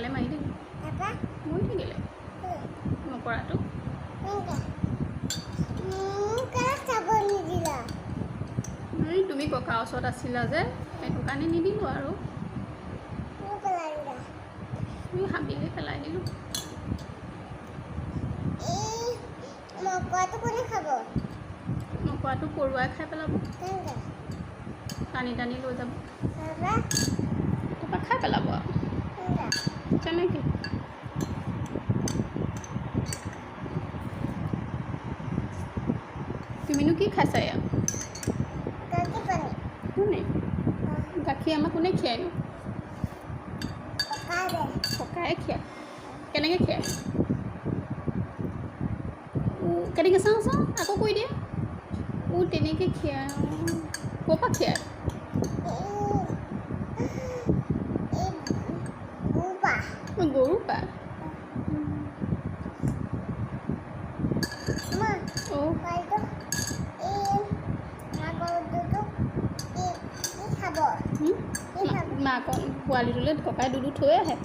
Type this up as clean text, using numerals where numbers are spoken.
মৰালে মাৰি দিলে মৰি থাকিলে মকৰাটো এই তুমি ককাৰ ওচৰত আছিলা যে সেইটো কাৰণে নিদিলোঁ আৰু তুমি হাবিলে পেলাই দিলোঁ মকৰাটো পৰুৱাই খাই পেলাব টানি টানি লৈ যাব তাৰপৰা খাই পেলাব আৰু কেনেকৈ তুমিনো কি খাইছা ইয়াত কোনে গাখীৰ আমাক কোনে খীৰাইনো ককায়ে খীৰায় কেনেকৈ খীৰায় কেনেকৈ চাওঁ আকৌ কৈ দিয়ে তেনেকৈ খীৰায় ক'ৰ পৰা খীৰায় গৰুৰ পৰা মাকক পোৱালিটোলৈ ককাই দুধ থৈ আহে